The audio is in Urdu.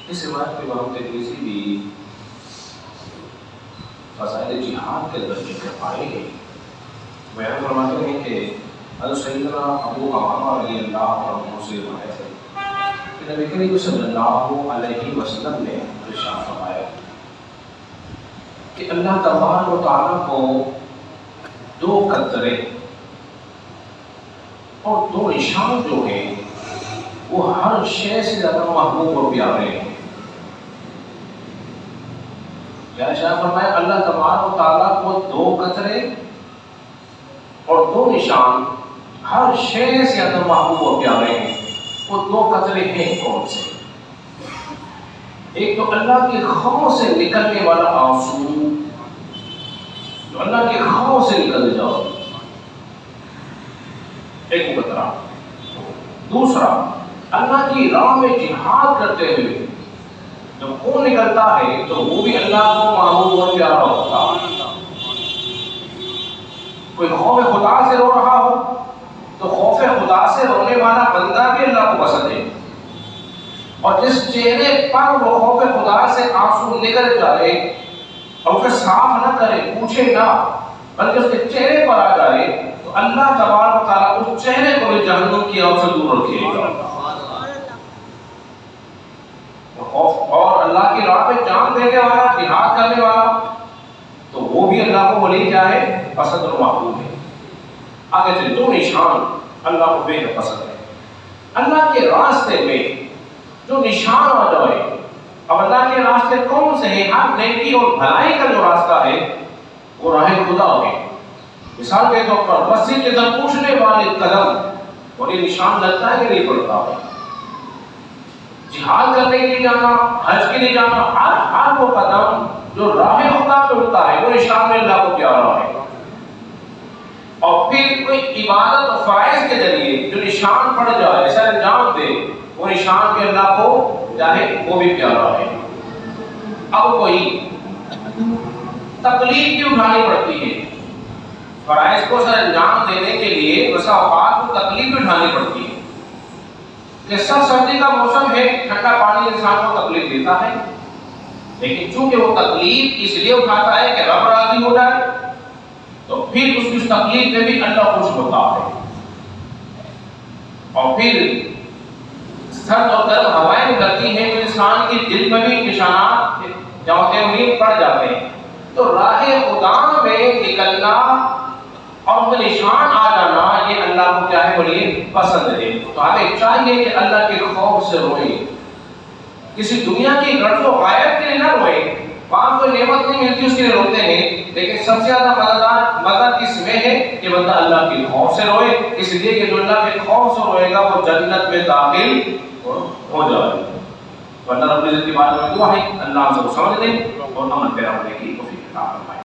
اس روایت کے امام ترمذی بھی فضائل جہاد کے درجے میں پائے گئے، بیان فرماتے ہیں کہ حضرت سیدنا ابو امامہ رضی اللہ عنہ سے روایت ہے کہ نبی کریم صلی اللہ علیہ وسلم نے ارشاد فرمایا کہ اللہ تبارک و تعالیٰ کو دو قطرے اور دو نشان جو ہیں وہ ہر شے سے زیادہ محبوب اور پیارے ہیں۔ کیا ارشاد فرمایا؟ اللہ تبارک و تعالیٰ کو دو قطرے اور دو نشان ہر شے سے زیادہ محبوب اور پیارے ہیں۔ وہ دو قطرے ہیں کون سے؟ ایک تو اللہ کی خواہوں سے نکلنے والا آنسو، جو اللہ کی خواہوں سے نکل جاؤ، ایک قطرہ۔ دوسرا، اللہ کی راہ میں جہاد کرتے ہوئے جب خون نکلتا ہے تو وہ بھی اللہ کو محبوب اور پیارا ہوتا ہے۔ کوئی خوف خدا سے رو رہا ہو تو خوف خدا سے رونے والا بندہ بھی اللہ کو پسند ہے، اور جس چہرے پر وہ خوف خدا سے آنسو نکل جائے اور اسے صاف نہ کرے، پوچھے نہ، بلکہ اس کے چہرے پر آ جائے، تو اللہ تبارک و تعالیٰ اس چہرے کو بھی جہنم کی آگ سے دور رکھے گا۔ اور اللہ کی راہ پہ جان دینے والا، جہاد کرنے والا، تو وہ بھی اللہ کو ولی کیا ہے؟ پسند اور محبوب ہے۔ آگے چلے، دو نشان اللہ کو بے حد پسند ہے۔ اللہ کے راستے میں جو نشان آ جائے، اب اللہ کے راستے کون سے ہیں؟ ہر نیکی اور بھلائی کا جو راستہ ہے وہ راہ خدا ہے۔ مثال کے طور پر مسجد کے اندر پوچھنے والے قدم، اور یہ نشان لگتا ہے کہ نہیں پڑتا ہے؟ جہاد کرنے کے لیے جانا، حج کے لیے جانا، ہر وہ قدم جو راہ خدا پہ اٹھتا ہے وہ نشان میں اللہ کو پیارا ہے۔ اور پھر کوئی عبادت و فرائض کے ذریعے جو نشان پڑ جائے، ایسا انجام دے، وہ نشان میں اللہ کو چاہے وہ بھی پیارا ہے۔ اب کوئی تکلیف بھی اٹھانی پڑتی ہے، فرائض کو سر انجام دینے کے لیے بسا اوقات کو تکلیف بھی اٹھانی پڑتی ہے۔ کہ سردی کا موسم ہے، ٹھنڈا پانی انسان کو تکلیف دیتا ہے، لیکن چونکہ وہ تکلیف اس لیے اٹھاتا ہے کہ رب راضی ہو جائے، تو پھر اس کی تکلیف میں بھی اللہ خوش ہوتا ہے۔ اور پھر سرد اور گرم ہوائیں نکلتی ہیں تو انسان کے دل میں بھی نشانات جوہر پڑ جاتے ہیں۔ تو راہ خدا میں نکلنا اور وہ نشان آ جانا، یہ اللہ کو کیا ہے؟ بولیے پسند ہے۔ تو ہمیں چاہیے کہ اللہ کے خوف سے روئیں، کسی دنیا کی غرض و غایت کے لیے نہ روئیں۔ وہاں کوئی نعمت نہیں ملتی اس کے لیے روتے ہیں، لیکن سب سے زیادہ مدد اس میں ہے کہ بندہ اللہ کے خوف سے روئے، اس لیے کہ جو اللہ کے خوف سے روئے گا وہ جنت میں داخل ہو جائے گا۔ ورنہ رب العزت کی بات میں دعا ہے اللہ ہم سب کو سمجھ دیں اور عمل پیرا ہونے کی توفیق عطا فرمائے۔